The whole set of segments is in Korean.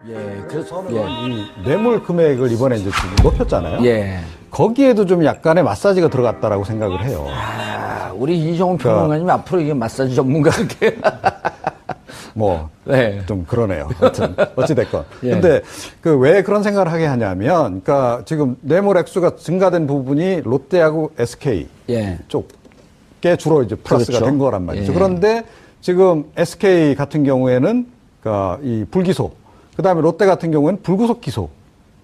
예, 그래서 이 뇌물 금액을 이번에 이제 좀 높였잖아요. 예. 거기에도 좀 약간의 마사지가 들어갔다라고 생각을 해요. 아, 우리 이종훈 평론가님 앞으로 이게 마사지 전문가게. 뭐, 네. 좀 그러네요. 하여튼, 어찌됐건. 예. 근데 왜 그런 생각을 하게 하냐면, 그러니까 지금 뇌물 액수가 증가된 부분이 롯데하고 SK 예. 쪽에 주로 이제 플러스가 그렇죠. 된 거란 말이죠. 예. 그런데 지금 SK 같은 경우에는 그러니까 이 불기소, 그 다음에 롯데 같은 경우에는 불구속 기소.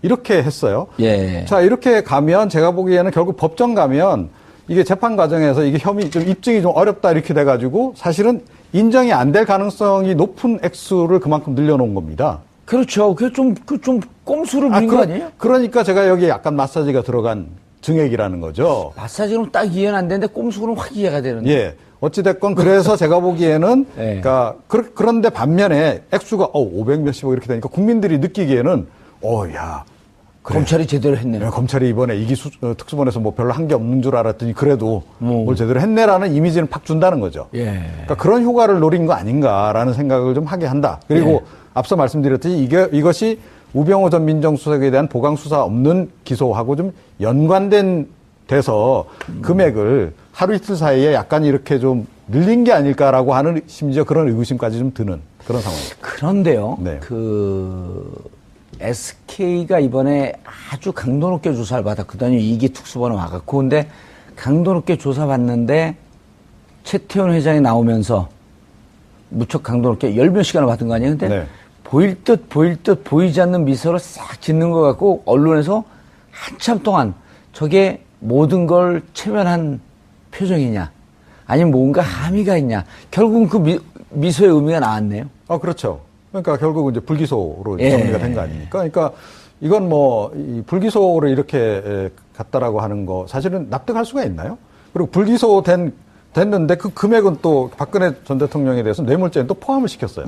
이렇게 했어요. 예. 자, 이렇게 가면 제가 보기에는 결국 법정 가면 이게 재판 과정에서 이게 혐의 좀 입증이 좀 어렵다 이렇게 돼가지고 사실은 인정이 안 될 가능성이 높은 액수를 그만큼 늘려놓은 겁니다. 그렇죠. 그게 좀 꼼수를 부린 거 아니에요? 그러니까 제가 여기에 약간 마사지가 들어간 증액이라는 거죠. 마사지는 딱 이해는 안 되는데 꼼수는 확 이해가 되는데. 예. 어찌됐건 그래서 제가 보기에는 네. 그러니까 그런데 반면에 액수가 500 몇십억 이렇게 되니까 국민들이 느끼기에는 야 그래. 검찰이 제대로 했네. 네, 검찰이 이번에 특수본에서 뭐 별로 한 게 없는 줄 알았더니 그래도 뭘 제대로 했네라는 이미지는 팍 준다는 거죠. 예. 그러니까 그런 효과를 노린 거 아닌가라는 생각을 좀 하게 한다. 그리고 예. 앞서 말씀드렸듯이 이것이 우병우 전 민정수석에 대한 보강 수사 없는 기소하고 좀 연관된 돼서 금액을 하루 이틀 사이에 약간 이렇게 좀 늘린 게 아닐까라고 하는 심지어 그런 의구심까지 좀 드는 그런 상황입니다. 그런데요. 네. SK가 이번에 아주 강도 높게 조사를 받았거든요. 2기 특수본에 와갖고. 근데 강도 높게 조사받는데 최태원 회장이 나오면서 무척 강도 높게 10몇 시간을 받은 거 아니에요? 근데 네. 보일 듯 보이지 않는 미소를 싹 짓는 것 같고 언론에서 한참 동안 저게 모든 걸 체면한 표정이냐 아니면 뭔가 함의가 있냐. 결국은 그 미소의 의미가 나왔네요. 그렇죠. 그러니까 결국은 이제 불기소로 예. 정리가 된 거 아닙니까? 그러니까 이건 이 불기소로 이렇게 갔다라고 하는 거 사실은 납득할 수가 있나요? 그리고 됐는데 그 금액은 또 박근혜 전 대통령에 대해서 뇌물죄는 또 포함을 시켰어요.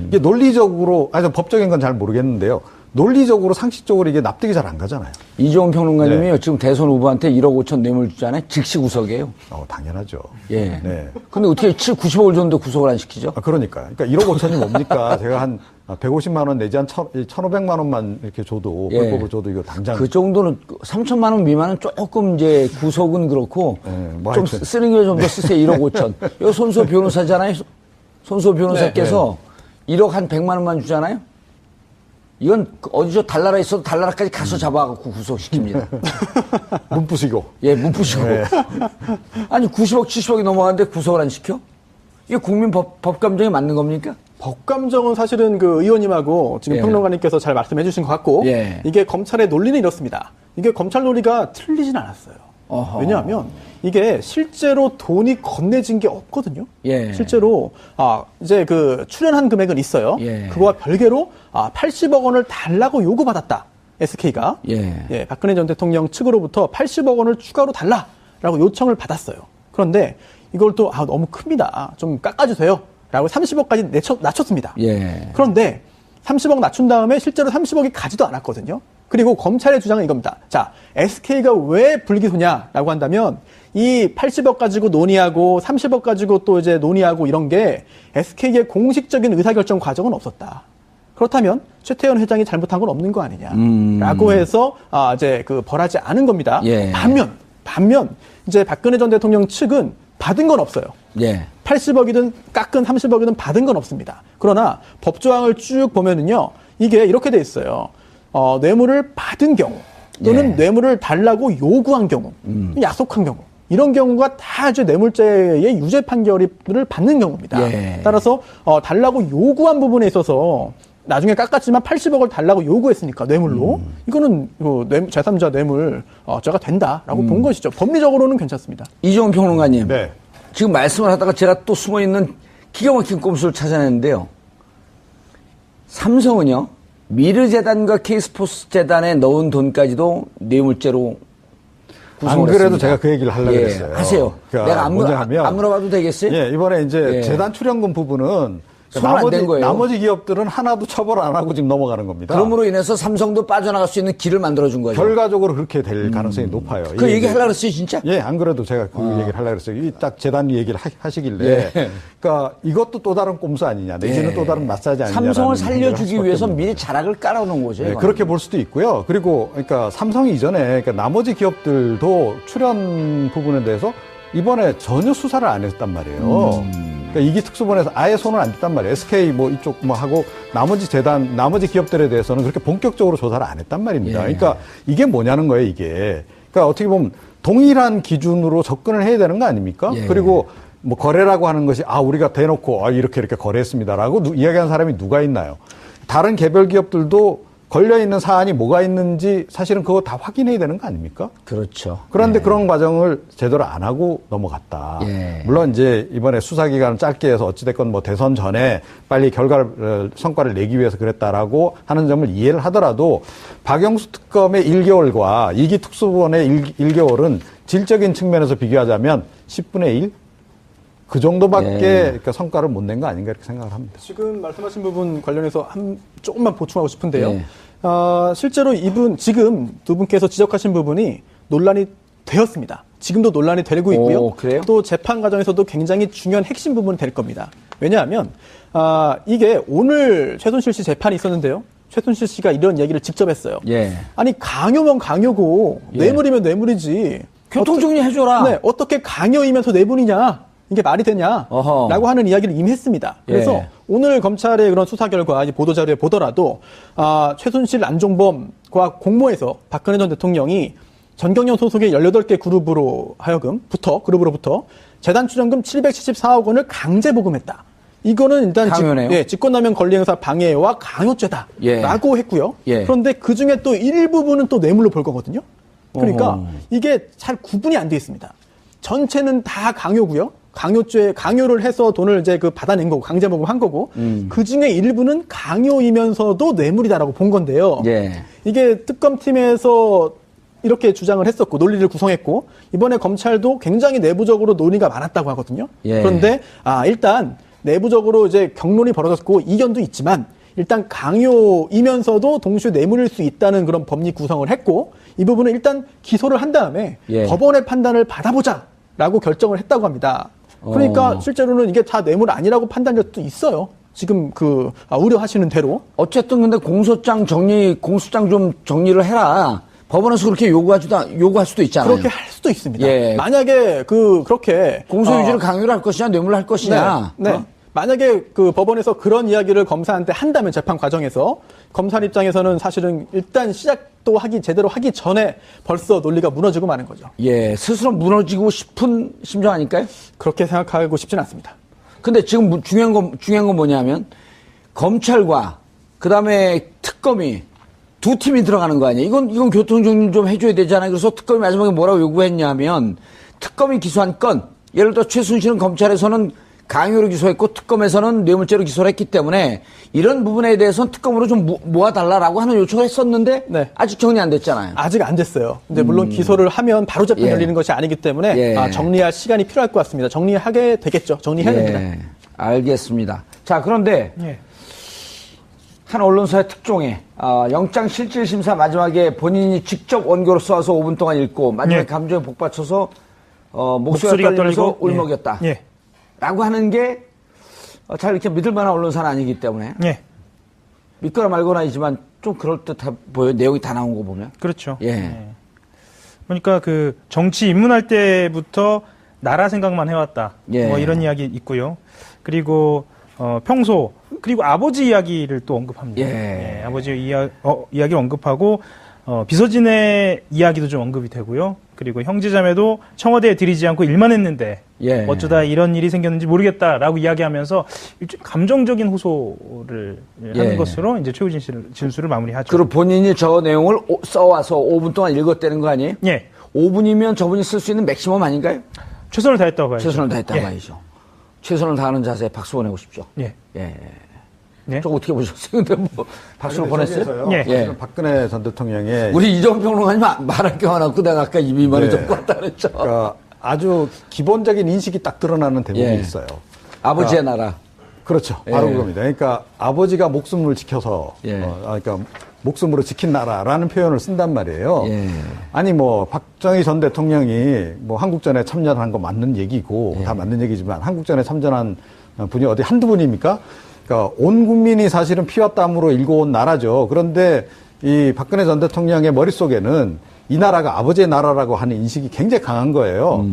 이게 논리적으로, 법적인 건 잘 모르겠는데요. 논리적으로, 상식적으로 이게 납득이 잘 안 가잖아요. 이종훈 평론가님이요. 네. 지금 대선 후보한테 1억 5천 뇌물 주잖아요. 즉시 구속이에요. 당연하죠. 예. 네. 근데 어떻게 90억을 줬는데 구속을 안 시키죠? 그러니까 1억 5천이 뭡니까? 제가 한 150만 원 내지 한 1,500만 원만 이렇게 줘도, 예. 불법으로 줘도 이거 당장. 그 정도는 3천만 원 미만은 조금 이제 구속은 그렇고 뭐 좀 하여튼. 쓰는 게 좀 더 쓰세요. 1억 5천. 여기 손수호 변호사잖아요. 손수호 변호사께서 1억 한 100만 원만 주잖아요. 이건 어디서 달나라 있어도 달나라까지 가서 잡아갖고 구속시킵니다. 문부시고. 예, 문부시고. 네. 아니 90억 70억이 넘어가는데 구속을 안 시켜? 이게 국민 법감정에 맞는 겁니까? 법감정은 사실은 그 의원님하고 지금 예. 평론가님께서 잘 말씀해 주신 것 같고 예. 이게 검찰의 논리는 이렇습니다. 이게 검찰 논리가 틀리진 않았어요. 어허. 왜냐하면 이게 실제로 돈이 건네진 게 없거든요. 예. 실제로 이제 그 출연한 금액은 있어요. 예. 그거와 별개로 80억 원을 달라고 요구받았다. SK가 예. 박근혜 전 대통령 측으로부터 80억 원을 추가로 달라라고 요청을 받았어요. 그런데 이걸 또 너무 큽니다. 좀 깎아주세요. 라고 30억까지 낮췄습니다. 예. 그런데 30억 낮춘 다음에 실제로 30억이 가지도 않았거든요. 그리고 검찰의 주장은 이겁니다. 자, SK가 왜 불기소냐라고 한다면 이 80억 가지고 논의하고 30억 가지고 또 이제 논의하고 이런 게 SK의 공식적인 의사결정 과정은 없었다. 그렇다면 최태원 회장이 잘못한 건 없는 거 아니냐라고 해서 이제 그 벌하지 않은 겁니다. 예. 반면 이제 박근혜 전 대통령 측은 받은 건 없어요. 예. 80억이든 깎은 30억이든 받은 건 없습니다. 그러나 법조항을 쭉 보면은요, 이게 이렇게 돼 있어요. 뇌물을 받은 경우 또는 예. 뇌물을 달라고 요구한 경우, 약속한 경우 이런 경우가 다 이제 뇌물죄의 유죄 판결을 받는 경우입니다. 예. 따라서 달라고 요구한 부분에 있어서 나중에 깎았지만 80억을 달라고 요구했으니까 뇌물로 이거는 제3자 뇌물 죄가 된다라고 본 것이죠. 법리적으로는 괜찮습니다. 이종훈 평론가님. 네. 지금 말씀을 하다가 제가 또 숨어있는 기가 막힌 꼼수를 찾아냈는데요. 삼성은요, 미르재단과 K스포츠재단에 넣은 돈까지도 뇌물죄로 구성을 안 그래도 했습니다. 제가 그 얘기를 하려고 했어요. 하세요. 그러니까 내가 안 뭐냐 하면, 물어봐도 되겠어요? 예, 이번에 이제 예. 재단 출연금 부분은 손을 안 댄 거예요. 나머지 기업들은 하나도 처벌 안 하고 지금 넘어가는 겁니다. 그럼으로 인해서 삼성도 빠져나갈 수 있는 길을 만들어준 거죠. 결과적으로 그렇게 될 가능성이 높아요. 그 얘기 하려고 그랬어요, 진짜? 예, 안 그래도 제가 그 얘기를 하려고 그랬어요. 이 딱 재단 얘기를 하시길래. 예. 그러니까 이것도 또 다른 꼼수 아니냐. 내지는 또 다른 마사지 아니냐. 삼성을 살려주기 위해서 미리 자락을 깔아놓은 거죠. 네, 이거는. 그렇게 볼 수도 있고요. 그리고 그러니까 삼성 이전에 그러니까 나머지 기업들도 출연 부분에 대해서 이번에 전혀 수사를 안 했단 말이에요. 그러니까 이기 특수본에서 아예 손을 안 댔단 말이에요. SK 뭐 이쪽 뭐 하고 나머지 재단, 나머지 기업들에 대해서는 그렇게 본격적으로 조사를 안 했단 말입니다. 예. 그러니까 이게 뭐냐는 거예요, 이게. 그러니까 어떻게 보면 동일한 기준으로 접근을 해야 되는 거 아닙니까? 예. 그리고 뭐 거래라고 하는 것이 우리가 대놓고 이렇게 거래했습니다라고 이야기하는 사람이 누가 있나요? 다른 개별 기업들도 걸려있는 사안이 뭐가 있는지 사실은 그거 다 확인해야 되는 거 아닙니까? 그렇죠. 그런데 그런 과정을 제대로 안 하고 넘어갔다. 예. 물론 이제 이번에 수사기간을 짧게 해서 어찌됐건 뭐 대선 전에 빨리 성과를 내기 위해서 그랬다라고 하는 점을 이해를 하더라도 박영수 특검의 1개월과 이기 특수본의 1개월은 질적인 측면에서 비교하자면 10분의 1? 그 정도밖에 예. 그러니까 성과를 못 낸 거 아닌가 이렇게 생각을 합니다. 지금 말씀하신 부분 관련해서 조금만 보충하고 싶은데요. 예. 실제로 지금 두 분께서 지적하신 부분이 논란이 되었습니다. 지금도 논란이 되고 있고요. 오, 그래요? 또 재판 과정에서도 굉장히 중요한 핵심 부분이 될 겁니다. 왜냐하면 이게 오늘 최순실 씨 재판이 있었는데요. 최순실 씨가 이런 얘기를 직접 했어요. 예. 아니 강요면 강요고 예. 뇌물이면 뇌물이지. 교통정리 해줘라. 네, 어떻게 강요이면서 뇌물이냐? 이게 말이 되냐? 어허. 라고 하는 이야기를 이미 했습니다. 그래서 예. 오늘 검찰의 그런 수사 결과, 이 보도자료에 보더라도, 최순실, 안종범과 공모해서 박근혜 전 대통령이 전경련 소속의 18개 그룹으로부터 재단 추정금 774억 원을 강제 보금했다. 이거는 일단 강요네요. 직권남용 권리행사 방해와 강요죄다. 예. 라고 했고요. 예. 그런데 그 중에 또 일부분은 또 뇌물로 볼 거거든요. 그러니까 어허. 이게 잘 구분이 안 돼 있습니다. 전체는 다 강요고요. 강요를 해서 돈을 이제 받아낸 거고, 강제모금한 거고, 그 중에 일부는 강요이면서도 뇌물이다라고 본 건데요. 예. 이게 특검팀에서 이렇게 주장을 했었고, 논리를 구성했고, 이번에 검찰도 굉장히 내부적으로 논의가 많았다고 하거든요. 예. 그런데, 일단 내부적으로 이제 경론이 벌어졌고, 이견도 있지만, 일단 강요이면서도 동시에 뇌물일 수 있다는 그런 법리 구성을 했고, 이 부분은 일단 기소를 한 다음에 예. 법원의 판단을 받아보자라고 결정을 했다고 합니다. 그러니까 실제로는 이게 다 뇌물 아니라고 판단력도 있어요. 지금 우려하시는 대로. 어쨌든 근데 공소장 좀 정리를 해라. 법원에서 그렇게 요구할 수도 있잖아요. 그렇게 할 수도 있습니다. 예. 만약에 그렇게 공소유지를 강요를 할 것이냐, 뇌물을 할 것이냐. 네. 만약에 법원에서 그런 이야기를 검사한테 한다면 재판 과정에서 검사 입장에서는 사실은 일단 시작도 제대로 하기 전에 벌써 논리가 무너지고 마는 거죠. 예, 스스로 무너지고 싶은 심정 아닐까요? 그렇게 생각하고 싶지는 않습니다. 근데 지금 중요한 건 뭐냐면 검찰과 그다음에 특검이 두 팀이 들어가는 거 아니에요? 이건 교통정리 좀 해줘야 되잖아요. 그래서 특검이 마지막에 뭐라고 요구했냐면 특검이 기소한 건 예를 들어 최순실은 검찰에서는 강요로 기소했고 특검에서는 뇌물죄로 기소를 했기 때문에 이런 부분에 대해서는 특검으로 좀 모아달라라고 하는 요청을 했었는데 네. 아직 정리 안 됐잖아요. 아직 안 됐어요. 근데 물론 기소를 하면 바로 재판 예. 열리는 것이 아니기 때문에 예. 정리할 시간이 필요할 것 같습니다. 정리하게 되겠죠. 정리해야 됩니다. 알겠습니다. 자, 그런데 예. 한 언론사의 특종에 영장실질심사 마지막에 본인이 직접 원고를 써서 5분 동안 읽고 마지막에 예. 감정에 복받쳐서 목소리가 떨리면서 울먹였다. 예. 라고 하는 게 잘 이렇게 믿을 만한 언론사는 아니기 때문에 예. 믿거나 말거나 이지만 좀 그럴듯해 보여요. 내용이 다 나온 거 보면. 그렇죠. 예. 그러니까 정치 입문할 때부터 나라 생각만 해왔다. 예. 뭐 이런 이야기 있고요. 그리고 평소 그리고 아버지 이야기를 또 언급합니다. 예. 아버지 이야기를 언급하고 비서진의 이야기도 좀 언급이 되고요. 그리고 형제자매도 청와대에 들이지 않고 일만 했는데 예. 어쩌다 이런 일이 생겼는지 모르겠다라고 이야기하면서 일종의 감정적인 호소를 하는 예. 것으로 이제 최우진 씨 진술을 마무리하죠. 그리고 본인이 저 내용을 써와서 5분 동안 읽었다는 거 아니에요? 예. 5분이면 저분이 쓸 수 있는 맥시멈 아닌가요? 최선을 다했다고 봐야죠. 최선을 다했다고 예. 봐야죠. 최선을 다하는 자세에 박수 보내고 싶죠. 예. 예. 네. 저 어떻게 보셨어요? 근데 박수를 보냈어요? 예. 예. 박근혜 전 대통령의 우리 이정 평론가님 말할 게 많았고 내가 아까 입이 많이 네. 접고 왔다 그랬죠. 그러니까 아주 기본적인 인식이 딱 드러나는 대목이 예. 있어요. 아버지의 나라. 그렇죠. 바로 예. 그겁니다. 그러니까 아버지가 목숨을 지켜서, 예. 그러니까 목숨으로 지킨 나라라는 표현을 쓴단 말이에요. 예. 아니 뭐 박정희 전 대통령이 뭐 한국전에 참전한 거 맞는 얘기고 다 맞는 얘기지만 한국전에 참전한 분이 어디 한두 분입니까? 그러니까 온 국민이 사실은 피와 땀으로 일궈온 나라죠. 그런데 이 박근혜 전 대통령의 머릿속에는 이 나라가 아버지의 나라라고 하는 인식이 굉장히 강한 거예요.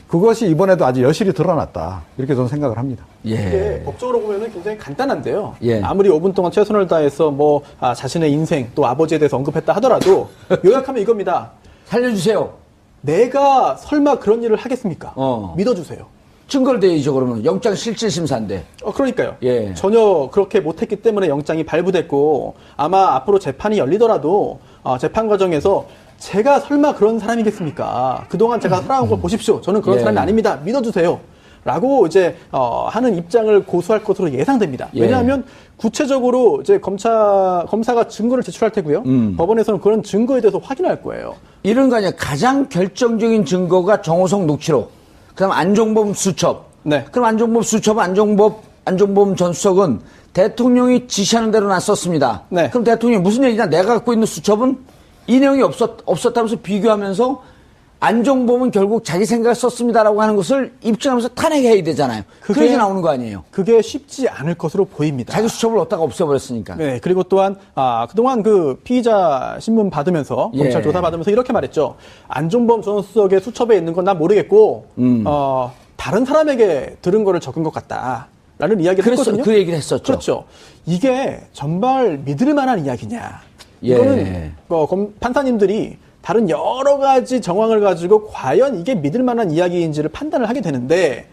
그것이 이번에도 아주 여실히 드러났다. 이렇게 저는 생각을 합니다. 이게 예. 법적으로 보면은 굉장히 간단한데요. 예. 아무리 5분 동안 최선을 다해서 뭐 자신의 인생 또 아버지에 대해서 언급했다 하더라도 요약하면 이겁니다. 살려주세요. 내가 설마 그런 일을 하겠습니까? 어. 믿어주세요. 증거를 대야죠, 그러면. 영장 실질심사인데. 그러니까요. 예. 전혀 그렇게 못했기 때문에 영장이 발부됐고 아마 앞으로 재판이 열리더라도 재판 과정에서 제가 설마 그런 사람이겠습니까? 그동안 제가 살아온 걸 보십시오. 저는 그런 예. 사람이 아닙니다. 믿어주세요. 라고 이제 하는 입장을 고수할 것으로 예상됩니다. 예. 왜냐하면 구체적으로 이제 검사가 증거를 제출할 테고요. 법원에서는 그런 증거에 대해서 확인할 거예요. 이런 거 아니야. 가장 결정적인 증거가 정호성 녹취록. 그 다음 안종범 수첩. 네. 그럼 안종범 수첩, 안종범 전 수석은 대통령이 지시하는 대로 놨었습니다. 네. 그럼 대통령이 무슨 얘기냐? 내가 갖고 있는 수첩은 이 내용이 없었다면서 비교하면서 안종범은 결국 자기 생각을 썼습니다라고 하는 것을 입증하면서 탄핵해야 되잖아요. 그게 나오는 거 아니에요. 그게 쉽지 않을 것으로 보입니다. 자기 수첩을 얻다가 없애버렸으니까. 네, 그리고 또한 그동안 그 피의자 신문 받으면서 예. 검찰 조사 받으면서 이렇게 말했죠. 안종범 전 수석의 수첩에 있는 건 난 모르겠고 다른 사람에게 들은 거를 적은 것 같다라는 이야기를 했거든요. 그 얘기를 했었죠. 그렇죠. 이게 정말 믿을 만한 이야기냐? 예. 이거는 판사님들이 다른 여러 가지 정황을 가지고 과연 이게 믿을 만한 이야기인지를 판단을 하게 되는데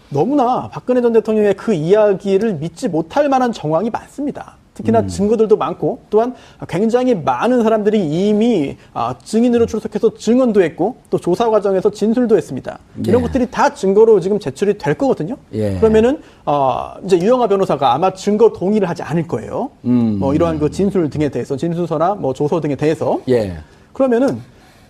너무나 박근혜 전 대통령의 그 이야기를 믿지 못할 만한 정황이 많습니다. 특히나 증거들도 많고 또한 굉장히 많은 사람들이 이미 증인으로 출석해서 증언도 했고 또 조사 과정에서 진술도 했습니다. 이런 예. 것들이 다 증거로 지금 제출이 될 거거든요. 예. 그러면은 이제 유영하 변호사가 아마 증거 동의를 하지 않을 거예요. 뭐 이러한 그 진술 등에 대해서 진술서나 뭐 조서 등에 대해서 예. 그러면은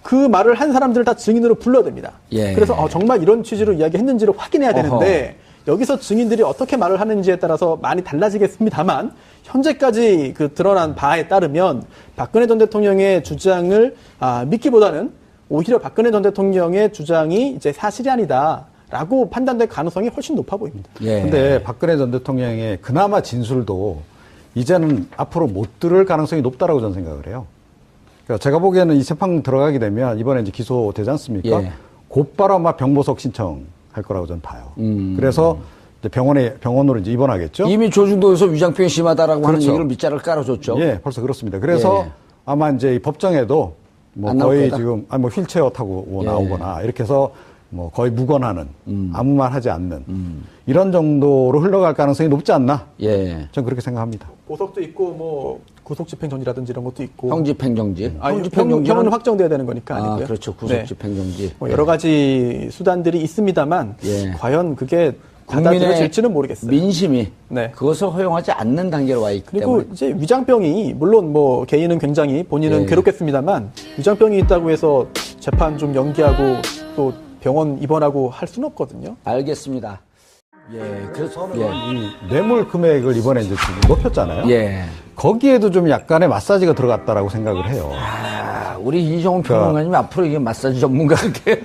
그 말을 한 사람들을 다 증인으로 불러야 됩니다. 예. 그래서 정말 이런 취지로 이야기했는지를 확인해야 되는데 여기서 증인들이 어떻게 말을 하는지에 따라서 많이 달라지겠습니다만 현재까지 그 드러난 바에 따르면 박근혜 전 대통령의 주장을 믿기보다는 오히려 박근혜 전 대통령의 주장이 이제 사실이 아니다라고 판단될 가능성이 훨씬 높아 보입니다. 예. 근데 박근혜 전 대통령의 그나마 진술도 이제는 앞으로 못 들을 가능성이 높다라고 저는 생각을 해요. 그러니까 제가 보기에는 이 재판 들어가게 되면 이번에 이제 기소되지 않습니까? 예. 곧바로 아마 병보석 신청할 거라고 저는 봐요. 그래서 이제 병원으로 이제 입원하겠죠. 이미 조중동에서 위장병이 심하다라고 하는 그렇죠. 얘기를 밑자를 깔아줬죠. 예, 벌써 그렇습니다. 그래서 예. 아마 이제 이 법정에도 뭐 안 나올 거의 거다? 지금 뭐 휠체어 타고 예. 나오거나 이렇게 해서 뭐 거의 무관하는 아무 말 하지 않는 이런 정도로 흘러갈 가능성이 높지 않나? 예. 전 그렇게 생각합니다. 보석도 있고 뭐 구속집행정지라든지 이런 것도 있고 형집행정지. 형은 확정돼야 되는 거니까 아니고요. 그렇죠. 구속집행정지. 뭐 여러 가지 수단들이 있습니다만 예. 과연 그게 국민의 받아들여질지는 모르겠어요. 민심이 네. 그것을 허용하지 않는 단계로 와 있기 그리고 때문에. 이제 위장병이 물론 뭐 개인은 굉장히 본인은 예. 괴롭겠습니다만 위장병이 있다고 해서 재판 좀 연기하고 또 병원 입원하고 할 수는 없거든요. 알겠습니다. 예. 그래서 예. 이 뇌물 금액을 이번에 이제 지금 높였잖아요. 예. 거기에도 좀 약간의 마사지가 들어갔다라고 생각을 해요. 우리 이종훈 평론가님 앞으로 이게 마사지 전문가게.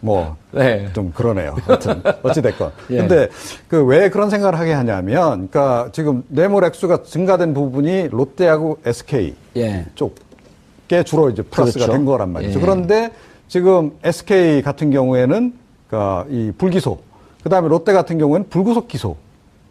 뭐, 네. 좀 그러네요. 하여튼, 어찌됐건. 예. 근데 그 왜 그런 생각을 하게 하냐면, 그러니까 지금 뇌물 액수가 증가된 부분이 롯데하고 SK 예. 쪽에 주로 이제 플러스가 그렇죠. 된 거란 말이죠. 예. 그런데 지금 SK 같은 경우에는 그러니까 이 불기소, 그 다음에 롯데 같은 경우에는 불구속 기소.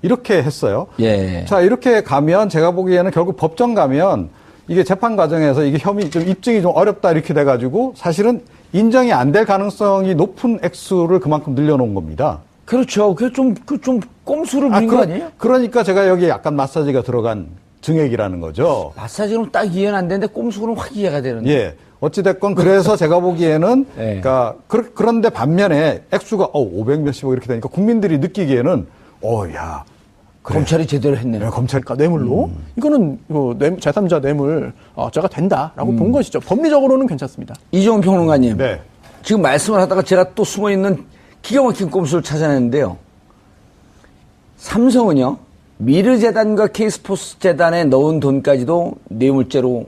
이렇게 했어요. 예. 자, 이렇게 가면 제가 보기에는 결국 법정 가면 이게 재판 과정에서 이게 혐의 좀 입증이 좀 어렵다 이렇게 돼가지고 사실은 인정이 안 될 가능성이 높은 액수를 그만큼 늘려놓은 겁니다. 그렇죠. 그게 좀 꼼수를 부린 거 아니에요? 그러니까 제가 여기 약간 마사지가 들어간 증액이라는 거죠. 마사지는 딱 이해는 안 되는데 꼼수는 확 이해가 되는데. 예. 어찌됐건 그래서 제가 보기에는 예. 그러니까 그런데 반면에 액수가 500 몇십억 이렇게 되니까 국민들이 느끼기에는 야. 그래. 검찰이 제대로 했네. 네, 검찰 그러니까 뇌물로 이거는 제3자 뇌물 죄가 된다라고 본 것이죠. 법리적으로는 괜찮습니다. 이종훈 평론가님. 네. 지금 말씀을 하다가 제가 또 숨어있는 기가 막힌 꼼수를 찾아냈는데요. 삼성은요, 미르재단과 K스포츠 재단에 넣은 돈까지도 뇌물죄로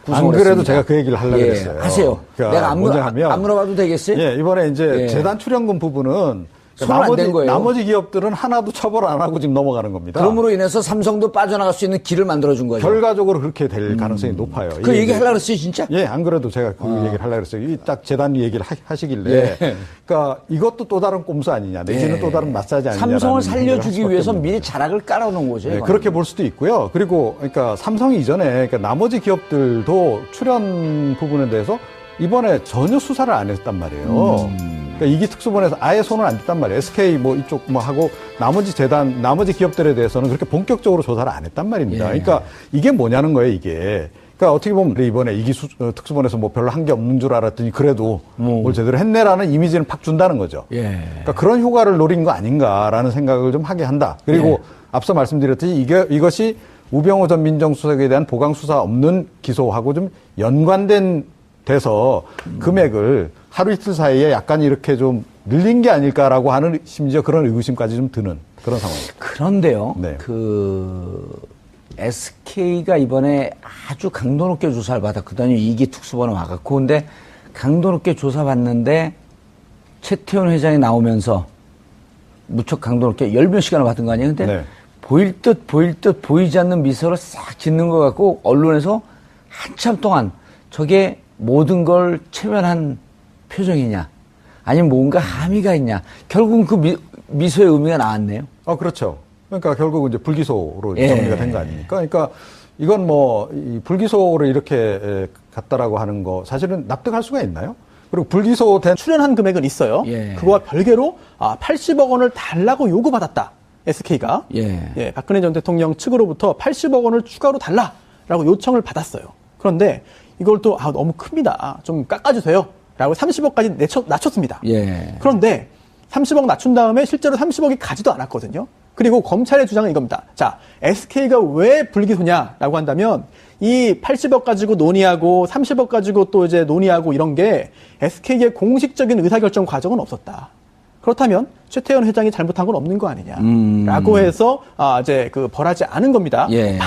안 구성을 그래도 했습니다. 제가 그 얘기를 하려고 예, 했어요. 하세요. 그러니까 내가 안 물어봐도 되겠어요? 예, 이번에 이제 예. 재단 출연금 부분은 손을 안댄 거예요. 나머지 기업들은 하나도 처벌 안 하고 지금 넘어가는 겁니다. 그럼으로 인해서 삼성도 빠져나갈 수 있는 길을 만들어준 거죠. 결과적으로 그렇게 될 가능성이 높아요. 그 이게 얘기 이제- 하려고 그랬어요, 진짜? 예, 안 그래도 제가 그 얘기를 하려고 했어요. 이 딱 재단 얘기를 하시길래. 예. 그러니까 이것도 또 다른 꼼수 아니냐, 내지는 예. 또 다른 마사지 아니냐. 삼성을 살려주기 위해서 미리 자락을 깔아놓은 거죠. 네, 이거는. 그렇게 볼 수도 있고요. 그리고 그러니까 삼성 이전에 그러니까 나머지 기업들도 출연 부분에 대해서 이번에 전혀 수사를 안 했단 말이에요. 그러니까 이기 특수본에서 아예 손을 안 댔단 말이에요. SK 뭐 이쪽 뭐 하고 나머지 재단, 나머지 기업들에 대해서는 그렇게 본격적으로 조사를 안 했단 말입니다. 예. 그러니까 이게 뭐냐는 거예요, 이게. 그러니까 어떻게 보면 이번에 이기 특수본에서 뭐 별로 한 게 없는 줄 알았더니 그래도 뭘 제대로 했네라는 이미지는 팍 준다는 거죠. 예. 그러니까 그런 효과를 노린 거 아닌가라는 생각을 좀 하게 한다. 그리고 예. 앞서 말씀드렸듯이 이것이 우병우 전 민정수석에 대한 보강 수사 없는 기소하고 좀 연관된 돼서 금액을 하루 이틀 사이에 약간 이렇게 좀 늘린 게 아닐까라고 하는 심지어 그런 의구심까지 좀 드는 그런 상황입니다. 그런데요, 네. SK가 이번에 아주 강도 높게 조사를 받았거든요. 이기 특수본에 와갖고. 근데 강도 높게 조사받는데 최태원 회장이 나오면서 무척 강도 높게 열 몇 시간을 받은 거 아니에요? 근데 네. 보일 듯 보이지 않는 미소를 싹 짓는 것 같고 언론에서 한참 동안 저게 모든 걸 체면한 표정이냐 아니면 뭔가 함의가 있냐 결국은 그 미소의 의미가 나왔네요. 그렇죠. 그러니까 결국은 이제 불기소로 예. 정리가 된 거 아닙니까? 그러니까 이건 뭐, 이 불기소로 이렇게 갔다라고 하는 거 사실은 납득할 수가 있나요? 그리고 불기소된 출연한 금액은 있어요. 예. 그거와 별개로 80억 원을 달라고 요구받았다. SK가. 예. 박근혜 전 대통령 측으로부터 80억 원을 추가로 달라라고 요청을 받았어요. 그런데 이걸 또 너무 큽니다. 좀 깎아주세요. 라고 30억까지 낮췄습니다. 예. 그런데 30억 낮춘 다음에 실제로 30억이 가지도 않았거든요. 그리고 검찰의 주장은 이겁니다. 자, SK가 왜 불기소냐라고 한다면 이 80억 가지고 논의하고 30억 가지고 또 이제 논의하고 이런 게 SK의 공식적인 의사결정 과정은 없었다. 그렇다면 최태원 회장이 잘못한 건 없는 거 아니냐라고 해서 이제 벌하지 않은 겁니다. 예.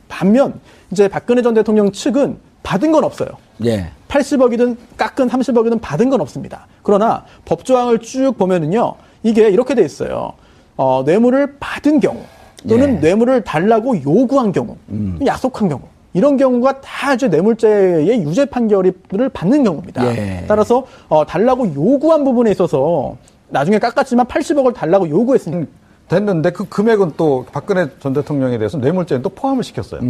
반면 이제 박근혜 전 대통령 측은 받은 건 없어요. 예. 80억이든 깎은 30억이든 받은 건 없습니다. 그러나 법조항을 쭉 보면은요, 이게 이렇게 돼 있어요. 뇌물을 받은 경우 또는 예. 뇌물을 달라고 요구한 경우, 약속한 경우. 이런 경우가 다 이제 뇌물죄의 유죄 판결을 받는 경우입니다. 예. 따라서 달라고 요구한 부분에 있어서 나중에 깎았지만 80억을 달라고 요구했으니까. 됐는데 그 금액은 또 박근혜 전 대통령에 대해서 뇌물죄는 또 포함을 시켰어요.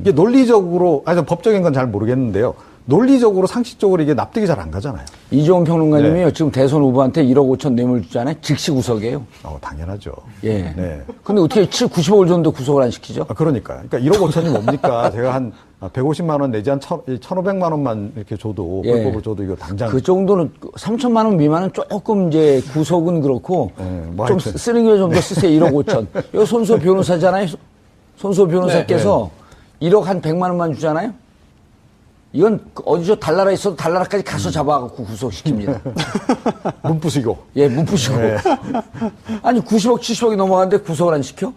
이게 논리적으로, 법적인 건 잘 모르겠는데요. 논리적으로, 상식적으로 이게 납득이 잘 안 가잖아요. 이종훈 평론가님이요. 네. 지금 대선 후보한테 1억 5천 뇌물 주잖아요. 즉시 구속이에요. 당연하죠. 예. 네. 근데 어떻게 90억을 줬는데 구속을 안 시키죠? 그러니까 1억 5천이 뭡니까? 제가 한 150만 원 내지 한 1,500만 원만 이렇게 줘도, 예. 불법을 줘도 이거 당장. 그 정도는 3천만 원 미만은 조금 이제 구속은 그렇고 뭐 좀 하여튼. 쓰는 게 좀 더 쓰세요. 1억 5천. 이거 손수호 변호사잖아요. 손수호 변호사께서 1억 한 100만 원만 주잖아요. 이건 어디서 달나라에 있어도 달나라까지 가서 잡아갖고 구속시킵니다. 문 부시고. 예, 문 부시고. 아니 90억 70억이 넘어가는데 구속을 안 시켜?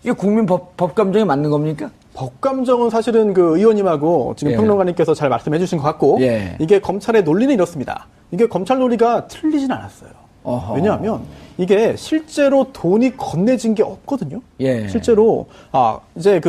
이게 국민 법감정에 맞는 겁니까? 법감정은 사실은 그 의원님하고 지금 예. 평론가님께서 잘 말씀해 주신 것 같고, 예. 이게 검찰의 논리는 이렇습니다. 이게 검찰 논리가 틀리진 않았어요. 어허. 왜냐하면 이게 실제로 돈이 건네진 게 없거든요. 예. 실제로 이제